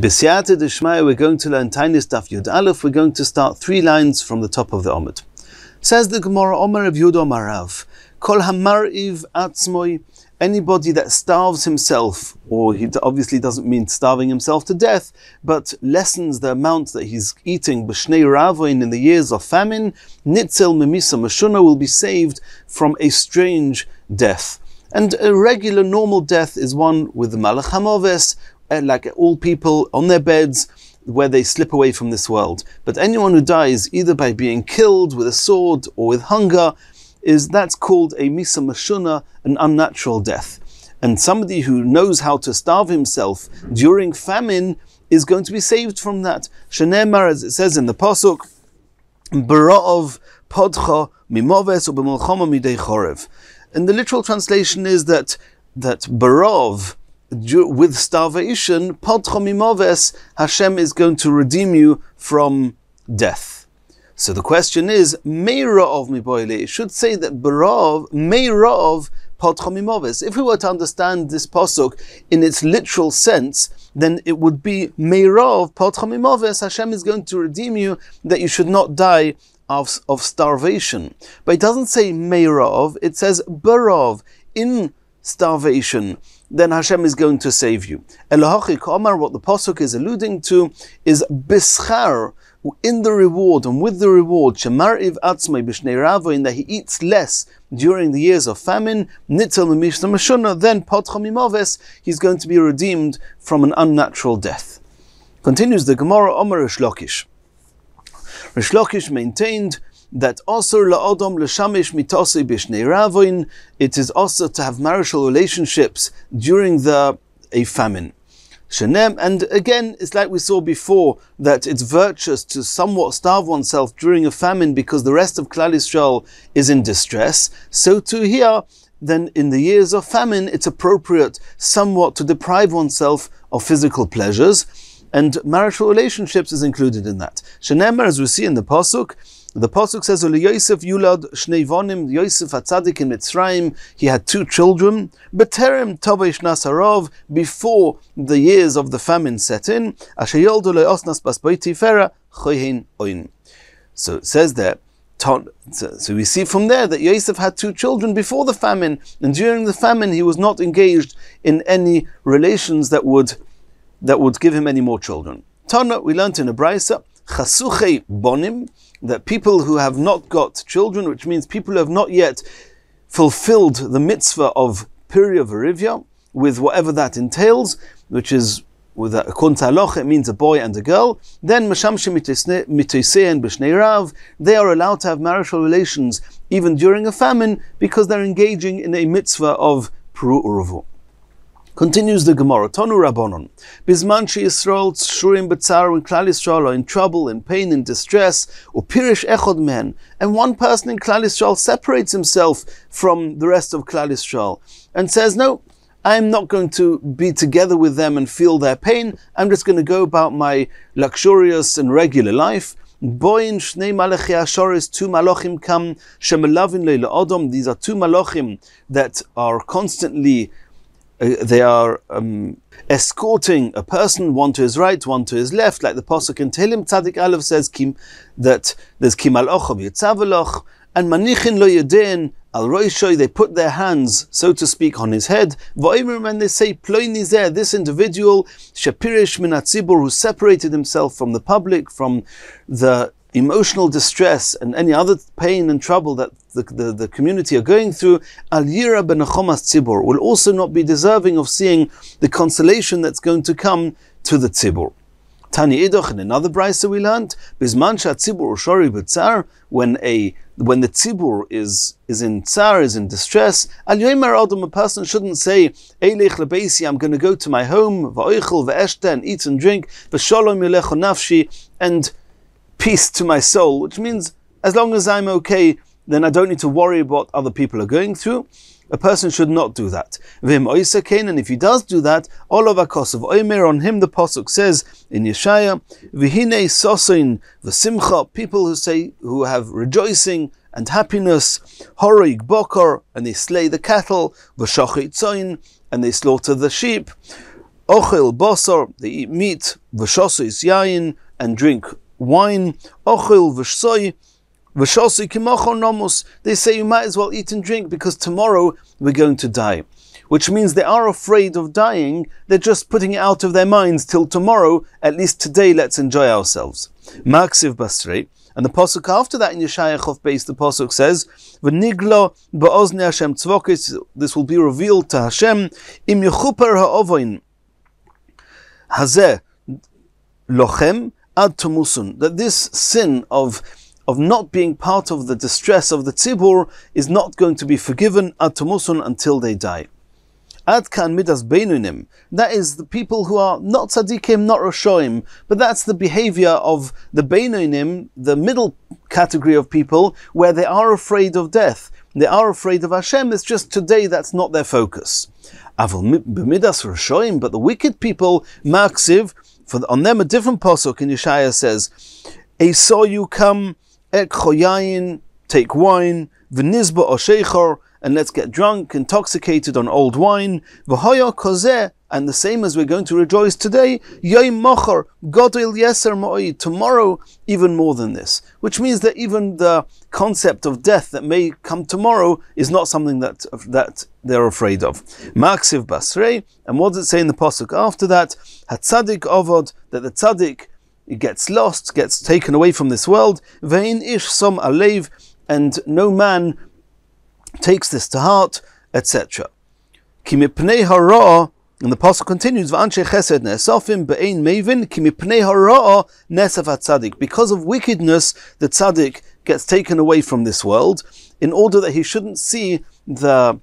B'siyata d'shmaya, we're going to learn Taanit Daf Yud Aleph. We're going to start 3 lines from the top of the Amud. Says the Gemara, Omer of Yud Omar Rav, Kol hamar'iv atzmoi, anybody that starves himself, or he obviously doesn't mean starving himself to death, but lessens the amount that he's eating b'shnei ravoin in the years of famine, nitzel memisa mashuna, will be saved from a strange death. And a regular normal death is one with the malach hamoves, like all people on their beds, where they slip away from this world. But anyone who dies either by being killed with a sword or with hunger, that's called a misa mashuna, an unnatural death. And somebody who knows how to starve himself during famine is going to be saved from that. Shenemar, as it says in the pasuk, Bara'ov podcha mimoves ubemilchama midei chorev. And the literal translation is that Bara'ov, with starvation, podcha mimoves, Hashem is going to redeem you from death. So the question is, Meira'ov miboile. It should say that Bara'ov, Meira'ov podcha mimoves. If we were to understand this pasuk in its literal sense, then it would be Meira'ov podcha mimoves. Hashem is going to redeem you, that you should not die of starvation. But it doesn't say Meira'ov, it says Bara'ov, in starvation, then Hashem is going to save you. Elohachi Omar, what the pasuk is alluding to is bischar, in the reward and with the reward, shemar'iv atzmai b'shnei ravo, in that he eats less during the years of famine, nitzel memishna mashuna, then podcha mimoves, he's going to be redeemed from an unnatural death. Continues the Gemara, Omer Rish Lakish. Rish Lakish maintained that also la'odom l'shamish mitosei b'shnei ravoin, it is also to have marital relationships during a famine. Shenem, and again, it's like we saw before, that it's virtuous to somewhat starve oneself during a famine because the rest of Klal Yisrael is in distress. So too here, then in the years of famine, it's appropriate somewhat to deprive oneself of physical pleasures, and marital relationships is included in that. Shenem, as we see in the pasuk says, Yosef Yulad Shnei Vonim, Yosef HaTzadik in Mitzrayim, he had 2 children, B'terem Tovei Shnas Harov, before the years of the famine set in, Asher Yoldu Le'osnas Bas Boi Tifera, Choyin Oin. So it says there, so we see from there that Yosef had 2 children before the famine, and during the famine he was not engaged in any relations that would give him any more children. Tana, we learned in a Braisa, Chasuchei Bonim, that people who have not got children, which means people who have not yet fulfilled the mitzvah of Pirya Verivya, with whatever that entails, which is, according to Halacha, it means a boy and a girl, then Mashamshim Mitoisein B'shnei Rav, they are allowed to have marital relations even during a famine, because they're engaging in a mitzvah of Peru Uruvu. Continues the Gemara, Tonu Rabbanon, Bizman she Yisrael Tshurim B'tzar, when Klal Yisrael are in trouble, in pain, in distress, Upirish Echod Men, and one person in Klal Yisrael separates himself from the rest of Klal Yisrael and says, no, I'm not going to be together with them and feel their pain, I'm just going to go about my luxurious and regular life. Boin Shnei Malachi Ashoris, 2 malachim come, Shemelavin Leila Odom, these are 2 malachim that are constantly they are escorting a person, one to his right, one to his left, like the pasuk in Tehillim Tzadik Aleph says that there's Kimal Ochav Yitzaveloch, and Manichin Lo Yedein Al Roishoy, they put their hands, so to speak, on his head. V'oimrim, and they say, Ploini Zeh, this individual, Shapirish Min HaTzibur, who separated himself from the public, from the emotional distress and any other pain and trouble that the community are going through, Al Yira Benachomas Tzibur, will also not be deserving of seeing the consolation that's going to come to the Tzibur. Tani Idoch, in another brayso we learned, Bizman Tzibur Ushori B'tzar, when the Tzibur is in tsar, is in distress, Al Yomer Adam, a person shouldn't say, Eilech Lebeisi, I'm going to go to my home, V'oichel V'eshta, and eat and drink, V'sholom Yelecho Nafshi, and peace to my soul, which means as long as I'm okay, then I don't need to worry about what other people are going through. A person should not do that. And if he does do that, all of Akos of Omer, on him the pasuk says in Yeshaya, V'hinei sosin v'simcha, people who have rejoicing and happiness, Horoig Bokor, and they slay the cattle, V'shachit Tzoin, and they slaughter the sheep, Ochel basar, they eat meat, v'shosos yayin, and drink wine. Ochel v'shsoi, v'shosi kimachon nomus. They say you might as well eat and drink because tomorrow we're going to die. Which means they are afraid of dying, they're just putting it out of their minds till tomorrow, at least today let's enjoy ourselves. Maksiv basrei. And the pasuk after that in Yeshaya Chof Beis, the pasuk says, "V'niglo ba'ozni Hashem tzvokis." This will be revealed to Hashem. Im yechuper ha'ovoin hazeh lochem ad tumusun. That this sin of not being part of the distress of the tzibur is not going to be forgiven ad tumusun until they die. Ad kan midas beinunim. That is the people who are not tzaddikim, not rashoim, but that's the behavior of the beinunim, the middle category of people, where they are afraid of death. They are afraid of Hashem. It's just today that's not their focus. Avol b'midas rashoim, but the wicked people, maksiv, on them a different pasuk in Yeshaya says, "I saw you come, ek choyayin, take wine, v'nizba osheichor, and let's get drunk, intoxicated on old wine. V'hoya kozeh, and the same as we're going to rejoice today, yoim mocher, godil yeser mo'id, tomorrow even more than this." Which means that even the concept of death that may come tomorrow is not something that they're afraid of. Maksiv basrei, and what does it say in the pasuk after that? Hatzadik ovod, that the tzaddik gets lost, gets taken away from this world. Ve'in ish som alev, and no man takes this to heart, etc. Ki mipnei hara, and the pasuk continues, V'anshe chesed ne'esofim be'ein mevin, ki mipnei hara nesaf tzaddik. Because of wickedness, the tzaddik gets taken away from this world, in order that he shouldn't see the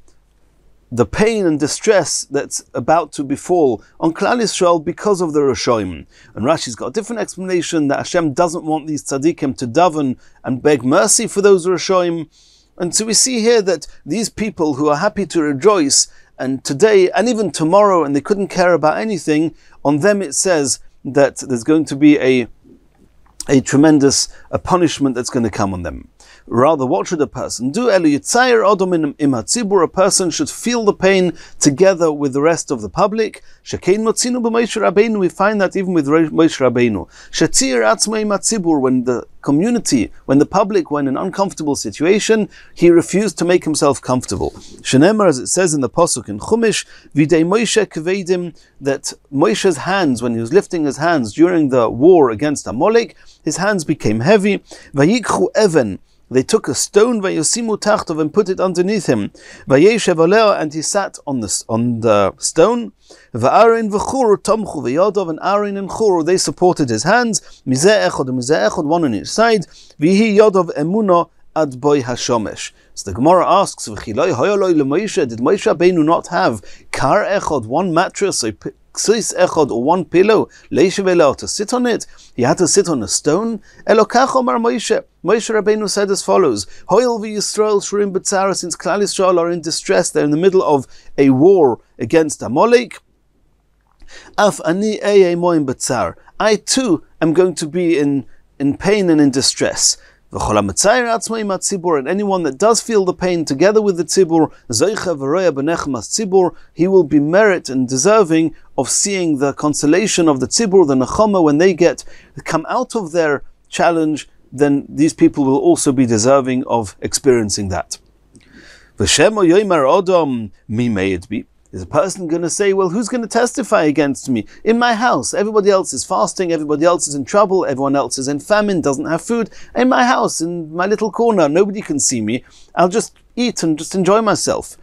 pain and distress that's about to befall on Klal Yisrael because of the Rashoim. And Rashi's got a different explanation, that Hashem doesn't want these tzaddikim to daven and beg mercy for those Rashoim. And so we see here that these people who are happy to rejoice, and today and even tomorrow, and they couldn't care about anything, on them it says that there's going to be a tremendous punishment that's going to come on them. Rather, what should a person do? A person should feel the pain together with the rest of the public. We find that even with Moshe Rabbeinu. When the community, when the public were in an uncomfortable situation, he refused to make himself comfortable. Shenemar, as it says in the Pasuk in Chumash, that Moshe's hands, when he was lifting his hands during the war against Amalek, his hands became heavy. They took a stone, vayosimu tachtov, and put it underneath him. Vayeshev aleh, and he sat on the stone. Va'arin v'chur tomchu v'yodov, and Aaron and Chur, they supported his hands. Mizeh echod, one on each side. V'hi yodov emuno ad boy hashomesh. So the Gemara asks, V'chiloi hoyoloi leMoshe, did Moshe Rabbeinu not have kar echod, one mattress, ksis echod, or one pillow, leishev to sit on it? He had to sit on a stone. Elokach omar Moshe. Moshe Rabbeinu said as follows: Hoyel v'Yisrael shurim b'tzara, since Klal Yisrael are in distress, they're in the middle of a war against Amalek. Af ani moim b'tzar. I too am going to be in pain and in distress. And anyone that does feel the pain together with the tzibur, he will be merit and deserving of seeing the consolation of the tzibur, the nechama, when they come out of their challenge. Then these people will also be deserving of experiencing that. May it be. Is a person going to say, well, who's going to testify against me? In my house, everybody else is fasting, everybody else is in trouble, everyone else is in famine, doesn't have food. In my house, in my little corner, nobody can see me. I'll just eat and just enjoy myself.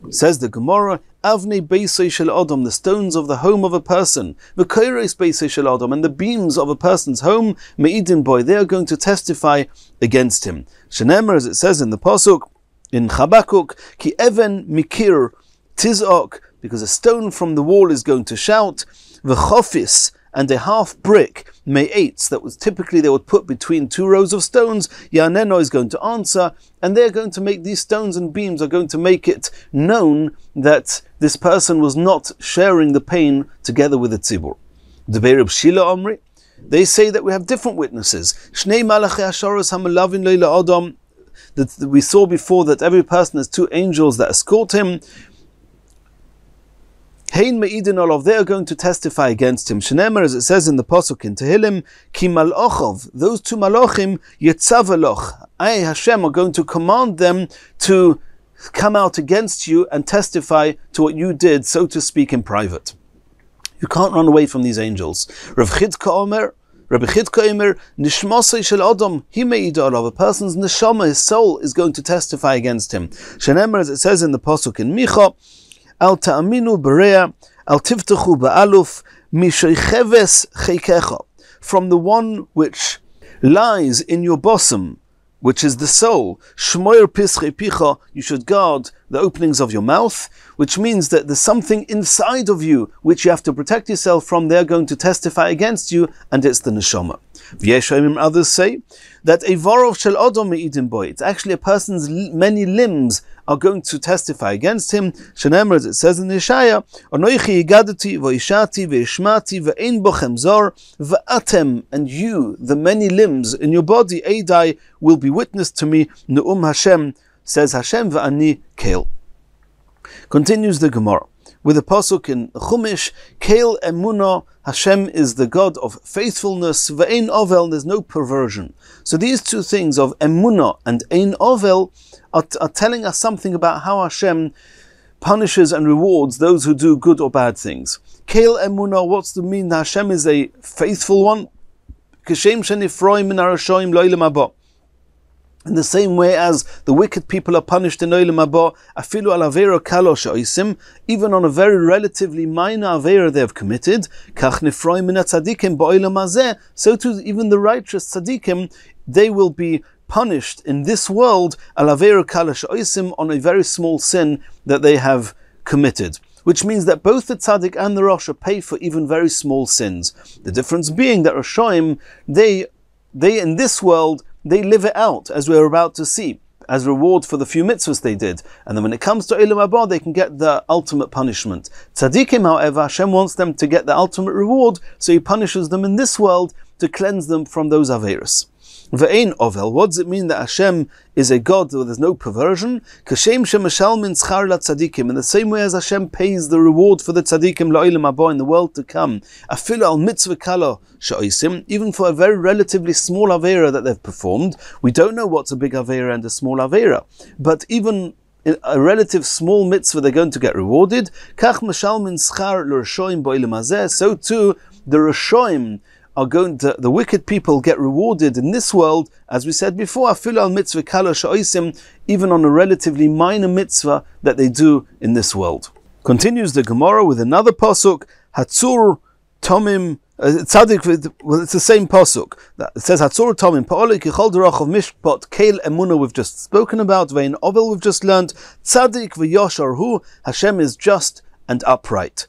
Says the Gemara, Avnei Beisei Shel Adam, the stones of the home of a person, V'koros Beisei Shel Adam, and the beams of a person's home, Me'idin Boy, they are going to testify against him. Shenemar, as it says in the Pasuk, in Chabakuk, Ki Even Mikir Tizok, because a stone from the wall is going to shout, V'chofis, and a half brick, me'etz, that was typically they would put between two rows of stones, Yaneno is going to answer, and they're going to make these stones and beams are going to make it known that this person was not sharing the pain together with the tzibur. Debei Reb Shila Omri, they say that we have different witnesses. Shnei malachei hasharos hamalavin leila adam, that we saw before that every person has two angels that escort him. Hein me'idin olav, they are going to testify against him. Shenemer, as it says in the Pasuk in Tehillim, Ki malachov, those two malachim, yetzaveloch, I, Hashem, are going to command them to come out against you and testify to what you did, so to speak, in private. You can't run away from these angels. Rabbi Chidka Omer, Nishmasei shel Adam, he me'id olav, a person's neshama, his soul, is going to testify against him. Shenemer, as it says in the Pasuk in Micha, Al ta'aminu berea, al tivtachu ba'aluf, mishaycheves cheikecha, from the one which lies in your bosom, which is the soul, shmoyer pischei picha, you should guard the openings of your mouth, which means that there's something inside of you which you have to protect yourself from. They're going to testify against you, and it's the neshama. V'yeshayim, others say that a varov shel adam me'idim boy, it's actually a person's many limbs are going to testify against him. Shenemer, as it says in Yeshaya, Anoichi yigadati v'ishati v'ishmati v'ein bochem zor v'atem, and you, the many limbs in your body, Eidai, will be witness to me. Ne'um Hashem, says Hashem, v'ani keil. Continues the Gemara with a pasuk in Chumash, Keil emunah, Hashem is the God of faithfulness, v'ein ovel, there's no perversion. So these two things of emunah and ein ovel are telling us something about how Hashem punishes and rewards those who do good or bad things. Keil emunah, what's the mean? Hashem is a faithful one. Kashem shenifroim min harashoim lo'ilem haba. In the same way as the wicked people are punished in Olam Haba, afilu al avera kalo she'osim, even on a very relatively minor avera they have committed, kach nifroim min hatzadikim ba'olam hazeh, so too even the righteous tzadikim, they will be punished in this world al avera kalo she'osim, on a very small sin that they have committed. Which means that both the tzaddik and the rasha pay for even very small sins. The difference being that Rashaim, they in this world, they live it out, as we're about to see, as reward for the few mitzvahs they did. And then when it comes to Olam Haba, they can get the ultimate punishment. Tzaddikim, however, Hashem wants them to get the ultimate reward, so He punishes them in this world to cleanse them from those averos. Ve'ein ovel, what does it mean that Hashem is a God where there's no perversion? Kashem shemashal min tzchar la tzadikim, in the same way as Hashem pays the reward for the tzadikim la'olam haba, in the world to come. Afilu al mitzvah kala she'osim, even for a very relatively small avera that they've performed. We don't know what's a big avera and a small avera, but even in a relative small mitzvah they're going to get rewarded. Kach mashal min tzchar l'rashoim ba'olam hazeh, so too the rashoim are going to, the wicked people get rewarded in this world, as we said before, afilu al mitzvah kala she'osim, even on a relatively minor mitzvah that they do in this world. Continues the Gemara with another pasuk, Hatzur Tomim Tzaddik. Well, it's the same pasuk. It says Hatzur Tomim Pa'olei Kichol Derach of Mishpat Keil Emunah we've just spoken about, Vein Ovel we've just learned, Tzaddik v'Yashar Hu, Hashem is just and upright.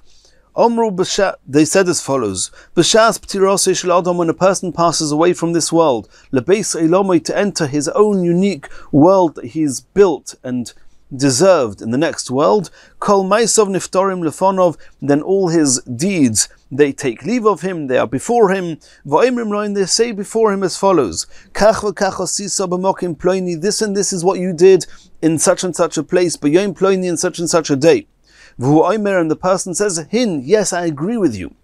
Omru, they said as follows: B'shas p'tirosei shel adam, when a person passes away from this world, lebeis eilomoi, to enter his own unique world that he's built and deserved in the next world, kol maisov niftorim lefonov, then all his deeds, they take leave of him, they are before him. V'oimrim loin, they say before him as follows: Kach v'kach osisa b'mokim ploini, this and this is what you did in such and such a place, b'yom ploini, in such and such a day. And the person says, Hin, yes, I agree with you.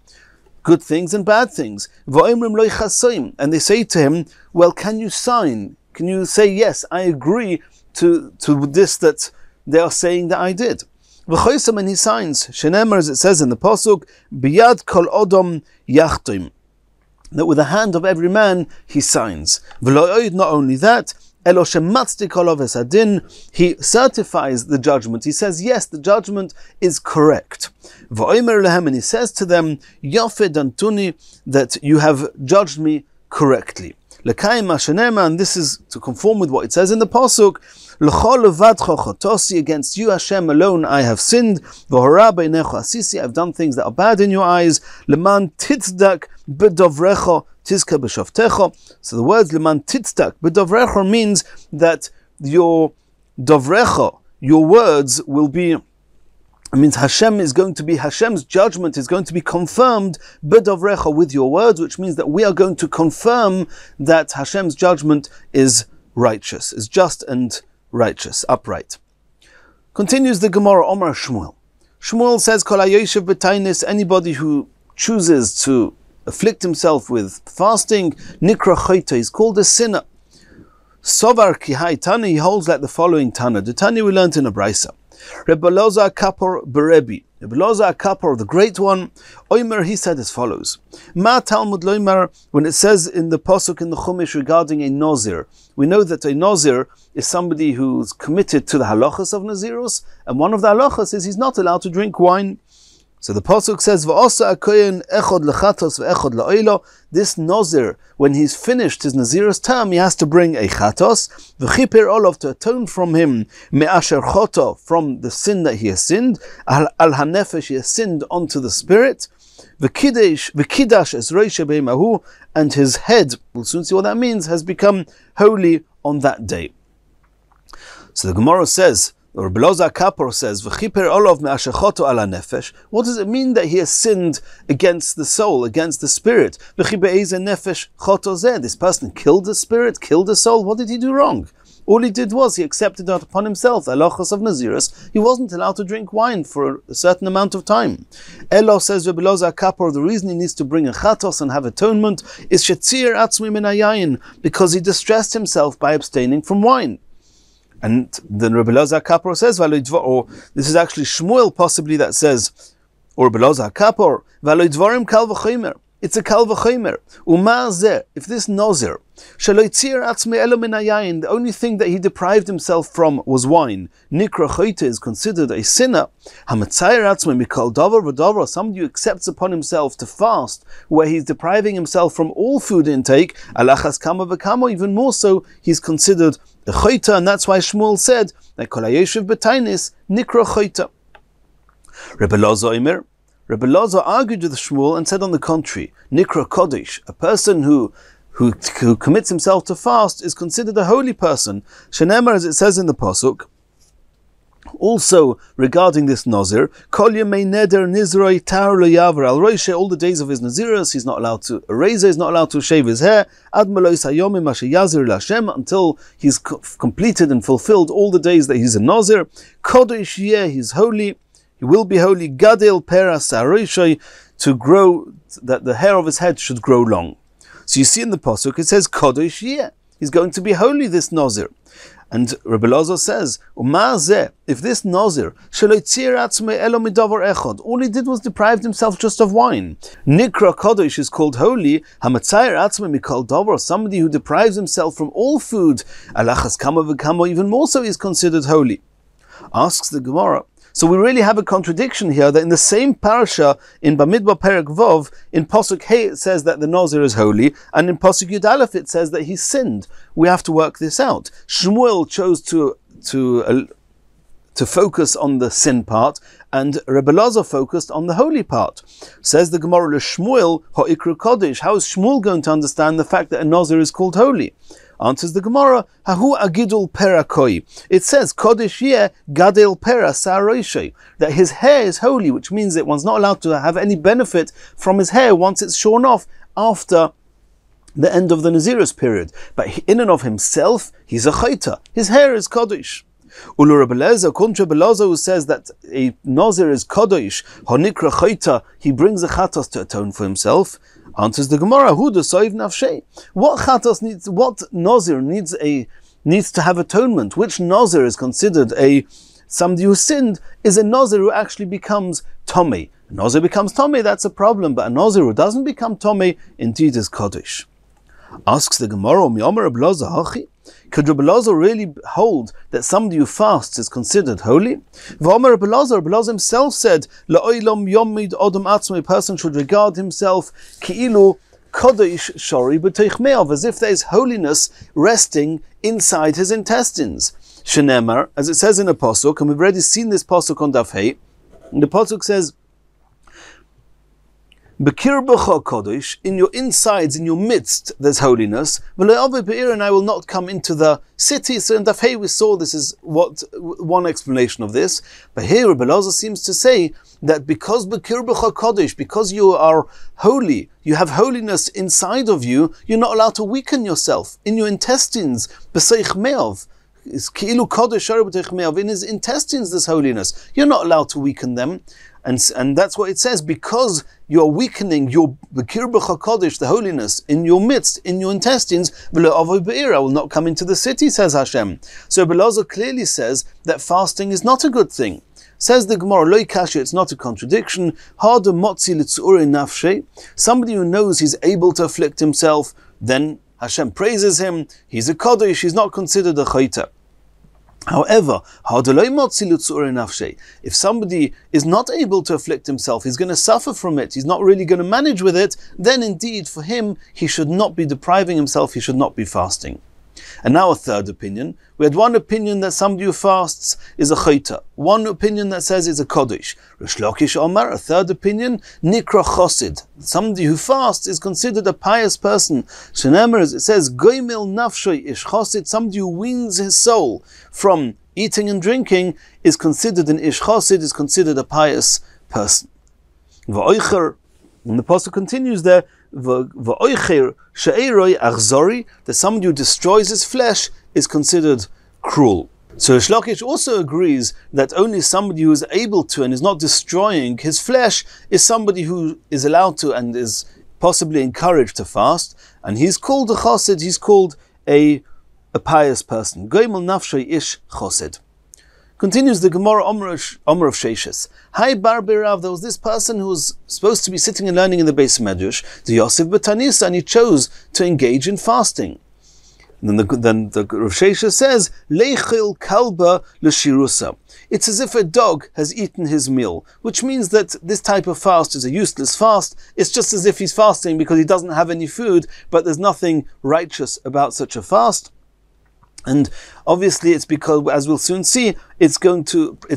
Good things and bad things. And they say to him, well, can you sign? Can you say, yes, I agree to this that they are saying that I did? And he signs. Shenemer, as it says in the Pasuk, Biyad kol odom yachtim, that with the hand of every man he signs. Not only that, he certifies the judgment. He says, yes, the judgment is correct. And he says to them, that you have judged me correctly. And this is to conform with what it says in the Pasuk, against you, Hashem alone, I have sinned. I've done things that are bad in your eyes. So the words leman titzdak b'dovrecha means that your dovrecha, your words will be, it means Hashem's judgment is going to be confirmed b'dovrecha, with your words, which means that we are going to confirm that Hashem's judgment is righteous, is just and righteous, upright. Continues the Gemara, Omar Shmuel. Shmuel says, Kol hayoshev b'tainis, anybody who chooses to afflict himself with fasting, nikra chayta, is called a sinner. Sovar kihai Tana, he holds like the following Tana. The Tana we learned in a Brisa. Rabbi Loza Kapor Berebi. Rabbi Loza Kapor, the great one, Oimer, he said as follows. Ma Talmud Loimer, when it says in the Pasuk in the Chumash regarding a Nazir, we know that a Nazir is somebody who's committed to the halachas of Nazirus, and one of the halachas is he's not allowed to drink wine. So the Pasuk says, V'osa akoyen echod lechatos ve'echod la'oilo. This Nazir, when he's finished his Nazir's term, he has to bring a chatos, v'chiper olav, to atone from him, me'asher choto, from the sin that he has sinned, al hanefesh, he has sinned onto the spirit, v'kidash es reisha b'emahu, and his head, we'll soon see what that means, has become holy on that day. So the Gemara says, or Rabbi Loza Kapor says, "V'chiper olav me'ashechoto ala nefesh." What does it mean that he has sinned against the soul, against the spirit? V'chibe'eze nefesh choto zeh. This person killed the spirit, killed the soul. What did he do wrong? All he did was he accepted that upon himself, the halachos of Nazirus. He wasn't allowed to drink wine for a certain amount of time. Elo, says Rabbi Loza Kapor, the reason he needs to bring a chatos and have atonement is shetzir atzmi min hayayin, because he distressed himself by abstaining from wine. And then Rabbi Loza Kapor says, or this is actually Shmuel possibly that says, or Rabbi Loza Kapor, Valoidvarim kal v'chomer. It's a kal v'chomer. Umazeh, if this Nazir, shaloitzir atzmi elo min hayayin, the only thing that he deprived himself from was wine. Nikra choyte is considered a sinner. Hamatzayir atzmi mikal davar v'davar, somebody who accepts upon himself to fast, where he's depriving himself from all food intake, alachas kama v'kama, even more so, he's considered a choyta, and that's why Shmuel said that kol hayoshev b'tainis nikra choyta. Rabbi Loza argued with Shmuel and said on the contrary, nikra kodesh, a person who commits himself to fast is considered a holy person. Shenemar, as it says in the pasuk. Also, regarding this Nazir, Kol Yemei Neder Nizroi Tar Lo Yaver Al Roishe, all the days of his Nazirus, he's not allowed to erase it, he's not allowed to shave his hair, Ad Melois Hayomim Asher Yazir Lashem, until he's completed and fulfilled all the days that he's a Nazir. Kodesh Yeh, he's holy, he will be holy, Gadel Pera Saroishai, to grow, that the hair of his head should grow long. So you see in the Pasuk, it says Kodesh Yeh, he's going to be holy, this Nazir. And Rabbi Loza says, if this Nazir, all he did was deprived himself just of wine. Nikra Kodesh is called holy, somebody who deprives himself from all food, alachas kama v'kama, even more so is considered holy. Asks the Gemara. So we really have a contradiction here that in the same parasha, in Bamidbar Perek Vov, in Pasuk Hey it says that the Nazir is holy, and in Pasuk Yud Aleph it says that he sinned. We have to work this out. Shmuel chose to focus on the sin part, and Rabbi Loza focused on the holy part. Says the Gemara, Shmuel ha'ikru kodesh. How is Shmuel going to understand the fact that a Nazir is called holy? Answers the Gemara, Hahu agidul pera koi. It says, Kodesh yeh gadel pera saroishay, that his hair is holy, which means that one's not allowed to have any benefit from his hair once it's shorn off after the end of the Nazirus period. But in and of himself, he's a chayta. His hair is Kodesh. Ulu Rabbi Lezer, contra Rabbi Lezer, who says that a Nazir is Kodesh, honikra chayta, he brings a chatos to atone for himself. Answers the Gemara, Hu de soiv nafshei. What chatos needs? What Nazir needs to have atonement? Which Nazir is considered somebody who sinned? Is a Nazir who actually becomes Tomei. A Nazir becomes Tomei, that's a problem. But a Nazir who doesn't become Tomei, indeed is Kodesh. Asks the Gemara, Miyomer Rabbi Loza hachi. Could Rabbi Loza really hold that somebody who fasts is considered holy? V'omer Rabbi Loza himself said, La'olam yomid odom atzmo, a person should regard himself ki'ilu kodesh shori b'teich me'av, as if there is holiness resting inside his intestines. Shenemar, as it says in a pasuk, and we've already seen this pasuk on Daf Hey, and the pasuk says, Bekirbecha kodesh, in your insides, in your midst, there's holiness. And I will not come into the city. So in Daf Hey we saw this is one explanation of this. But here Rabbi Loza seems to say that because Bekirbecha kodesh, because you are holy, you have holiness inside of you, you're not allowed to weaken yourself in your intestines. B'seich me'av. in his intestines there's holiness. You're not allowed to weaken them. And that's what it says, because you're weakening the Kirbach HaKodesh, the holiness, in your midst, in your intestines, will not come into the city, says Hashem. So Belazar clearly says that fasting is not a good thing. Says the Gemara, Loi Kasha, it's not a contradiction. Somebody who knows he's able to afflict himself, then Hashem praises him, he's a Kodesh, he's not considered a Chayta. However, if somebody is not able to afflict himself, he's going to suffer from it, he's not really going to manage with it, then indeed for him, he should not be depriving himself, he should not be fasting. And now a third opinion. We had one opinion that somebody who fasts is a chayta. One opinion that says it's a kodesh. Rish Lakish Omar, a third opinion, nikra chosid. Somebody who fasts is considered a pious person. Shenemer, as it says, goimil nafshoy ish chosid. Somebody who weans his soul from eating and drinking is considered an ish chosid, is considered a pious person. V'oicher, and the pasuk continues there, that somebody who destroys his flesh is considered cruel. So Rish Lakish also agrees that only somebody who is able to and is not destroying his flesh is somebody who is allowed to and is possibly encouraged to fast, and he's called a chosid, he's called a pious person. Goimel nafshay ish chosid. Continues the Gemara Omer of Sheshes. Hi Bar Birav, there was this person who was supposed to be sitting and learning in the Beis Medrash, the Yosef B'Tanisa, and he chose to engage in fasting. And then the Rav Sheshes says, Leichil kalba l'shirusa. It's as if a dog has eaten his meal, which means that this type of fast is a useless fast. It's just as if he's fasting because he doesn't have any food, but there's nothing righteous about such a fast. And obviously it's because, as we'll soon see, it's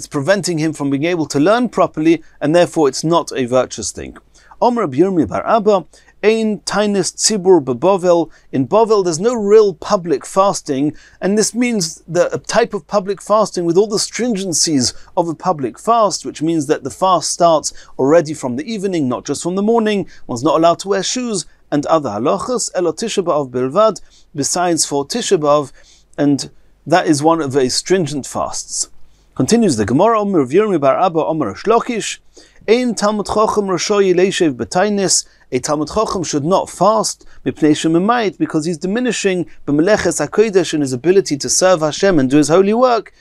preventing him from being able to learn properly, and therefore it's not a virtuous thing. Omer Rabbi Yirmi bar Abba, Ein Tainus Tzibur beBovel. In Bovel there's no real public fasting, and this means that a type of public fasting with all the stringencies of a public fast, which means that the fast starts already from the evening, not just from the morning, one's not allowed to wear shoes, and other halachas, Elo Tisha B'Av Bilvad, besides for Tisha B'Av, and that is one of the stringent fasts. Continues the Gemara, Omer of Yirmi bar Abba, Omer Shlokish, Ein Talmud Chochem Roshoy Leishev B'Tainis. A Talmud Chochem should not fast because he's diminishing b'meleches hakodesh in his ability to serve Hashem and do his holy work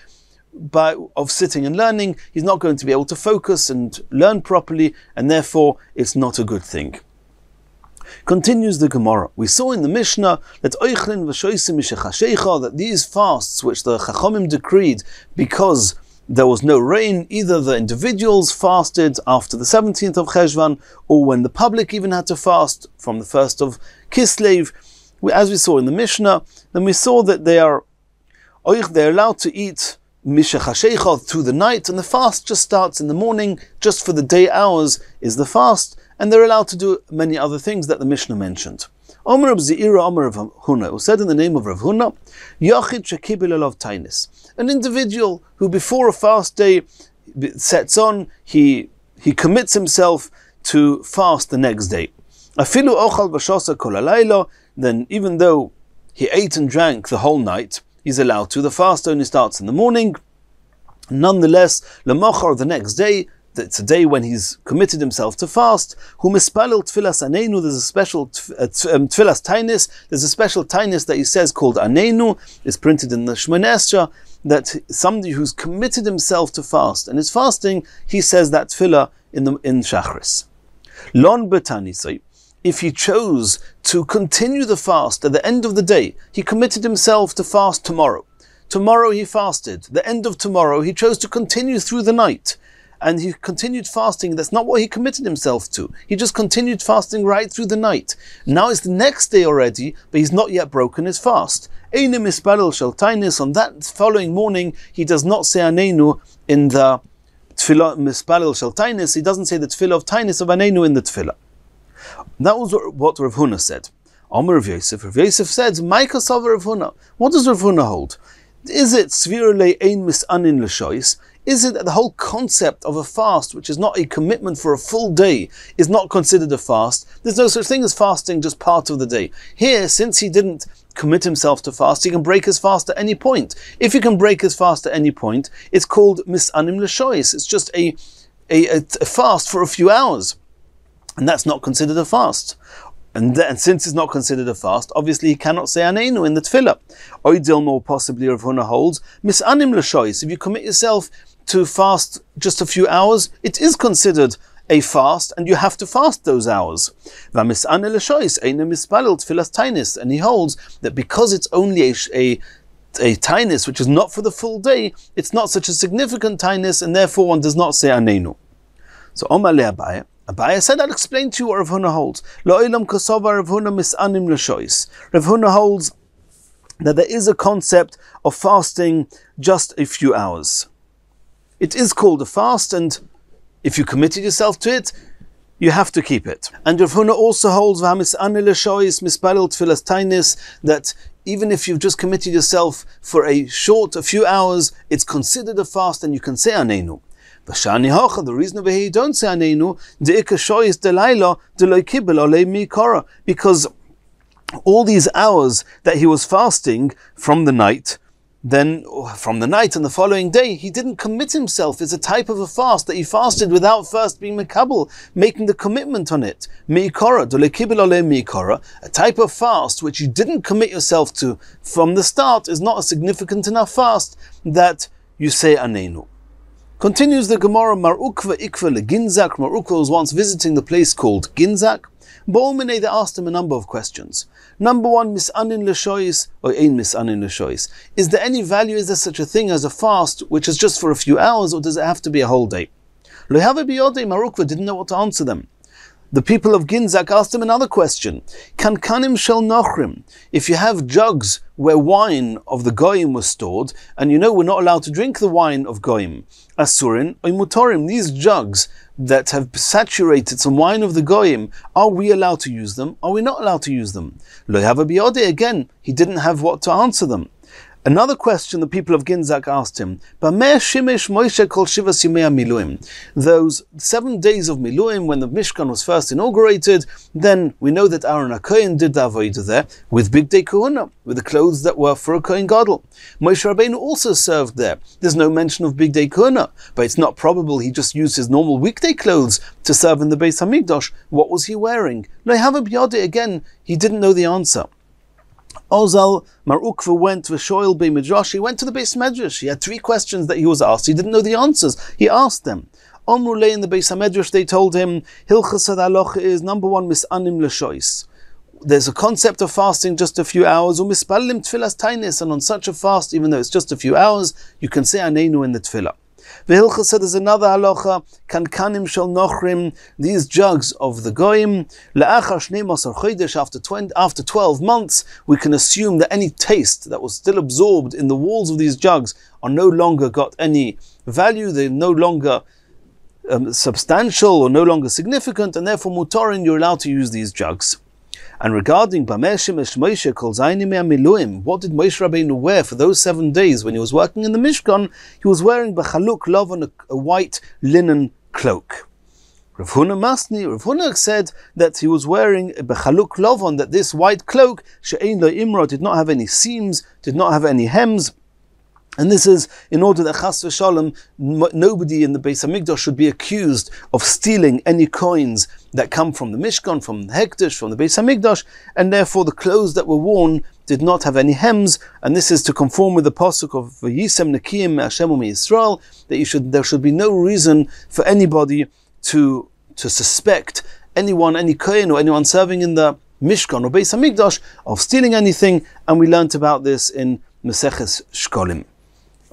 of sitting and learning. He's not going to be able to focus and learn properly, and therefore it's not a good thing. Continues the Gemara. We saw in the Mishnah that that these fasts which the Chachamim decreed because there was no rain, either the individuals fasted after the 17th of Cheshvan, or when the public even had to fast from the 1st of Kislev, as we saw in the Mishnah, then we saw that they're allowed to eat Mishech HaSheicha through the night, and the fast just starts in the morning, just for the day hours is the fast, and they're allowed to do many other things that the Mishnah mentioned. Omer of Zeira, Omer of Huna, it was said in the name of Rav Huna, Yachid Shekibel Elav Tainis, an individual who before a fast day sets on, he commits himself to fast the next day. Afilu Ochal B'Shosa Kol Halayla, then even though he ate and drank the whole night, he's allowed to. The fast only starts in the morning. Nonetheless, Lamachar, the next day, it's a day when he's committed himself to fast. Hu mispalel tfilas anenu. There's a special tfilas tainis. There's a special tainis that he says called anenu. It's printed in the Shmoneh Esrei, that somebody who's committed himself to fast and is fasting, he says that tfilah in Shachris. Lon betanisai. If he chose to continue the fast at the end of the day, he committed himself to fast tomorrow. Tomorrow he fasted. The end of tomorrow he chose to continue through the night. And he continued fasting. That's not what he committed himself to. He just continued fasting right through the night. Now it's the next day already, but he's not yet broken his fast. Eine misparel shel tainis. On that following morning, he does not say anenu in the tefillah misparel shel tainis. He doesn't say the tefillah of tainis of anenu in the tefillah. That was what Rav Huna said. Omer Rav Yosef. Rav Yosef said, Maika Sava Rav Huna. What does Rav Huna hold? Is it svirle ein misanin l'shois? is it that the whole concept of a fast, which is not a commitment for a full day, is not considered a fast? There's no such thing as fasting just part of the day. Here, since he didn't commit himself to fast, he can break his fast at any point. If he can break his fast at any point, it's called misanim l'shois. It's just a fast for a few hours. And that's not considered a fast. And since it's not considered a fast, obviously he cannot say Aneinu in the tefillah. Oidil, more possibly, Rav Huna holds, misanim l'shois. If you commit yourself to fast just a few hours, it is considered a fast, and you have to fast those hours. And he holds that because it's only a tainus, which is not for the full day, it's not such a significant tainus, and therefore one does not say Aneinu. So Omar le Abaye. Abaye said, I'll explain to you what Rav Huna holds. Lo'ilam kosova Rav Huna misanim l'shois. Rav Huna holds that there is a concept of fasting just a few hours. It is called a fast, and if you committed yourself to it, you have to keep it. And Rav Huna also holds that even if you've just committed yourself for a few hours, it's considered a fast and you can say Aneinu. The reason over here you don't say Aneinu, because all these hours that he was fasting from the night and the following day, he didn't commit himself. It's a type of a fast that he fasted without first being mekabel, making the commitment on it. A type of fast which you didn't commit yourself to from the start is not a significant enough fast that you say Aneinu. Continues the Gemara, Mar Ukva Ikva le Ginzak. Mar Ukva was once visiting the place called Ginzak. Ba'olmine, they asked him a number of questions. Number one, misanin l'shois or ein misanin l'shois. Is there any value, is there such a thing as a fast which is just for a few hours, or does it have to be a whole day? Lo have biyodei, Mar Ukva didn't know what to answer them. The people of Ginzak asked him another question. Kan kanim shel nochrim. If you have jugs where wine of the goyim was stored, and you know we're not allowed to drink the wine of goyim, asurin or mutorim, these jugs that have saturated some wine of the goyim, are we allowed to use them? Are we not allowed to use them? Lo hava biyodei, again, he didn't have what to answer them. Another question the people of Ginzak asked him, those 7 days of Miluim, when the Mishkan was first inaugurated, then we know that Aaron HaKohen did the Avodah there with Bigdei Kahuna, with the clothes that were for a Kohen Gadol. Moshe Rabbeinu also served there. There's no mention of Bigdei Kahuna, but it's not probable he just used his normal weekday clothes to serve in the Beis HaMikdash. What was he wearing? Again, he didn't know the answer. Ozal Mar Ukva went to Shoel Bei Midrash. He went to the Beis Medrash. He had 3 questions that he was asked. He didn't know the answers. He asked them. Omrulei in the Beis Medrash, they told him, Hilchas Halocha is number 1, misanim l'shois. There's a concept of fasting just a few hours, umispalim tfilas tainis, and on such a fast, even though it's just a few hours, you can say Aneinu in the tefillah. V'hilchas said there's another halacha, kankanim shel nochrim, these jugs of the goyim, la'achar shnei masar chodesh, after 12 months, we can assume that any taste that was still absorbed in the walls of these jugs are no longer got any value, they're no longer substantial or no longer significant, and therefore mutarin, you're allowed to use these jugs. And regarding Bameshim Moshe Kol Zaynim Miluim, what did Moshe Rabbeinu wear for those 7 days when he was working in the Mishkan? He was wearing Bechaluk Lovan, a white linen cloak. Rav Huna Masni, Rav Huna said that he was wearing a Bechaluk Lovan, that this white cloak, She'ein Lo Imra, did not have any seams, did not have any hems. And this is in order that Chas v'Shalom, nobody in the Beis HaMikdash should be accused of stealing any coins that come from the Mishkan, from the Hekdesh, from the Beis HaMikdash, and therefore the clothes that were worn did not have any hems, and this is to conform with the pasuk of V'yisem Nekiyim Hashem Yisrael, that there should be no reason for anybody to suspect anyone, any kohen or anyone serving in the Mishkan or Beis HaMikdash of stealing anything, and we learnt about this in Masechet Shkolim.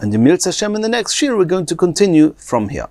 And in Mirz Hashem in the next shiur, we're going to continue from here.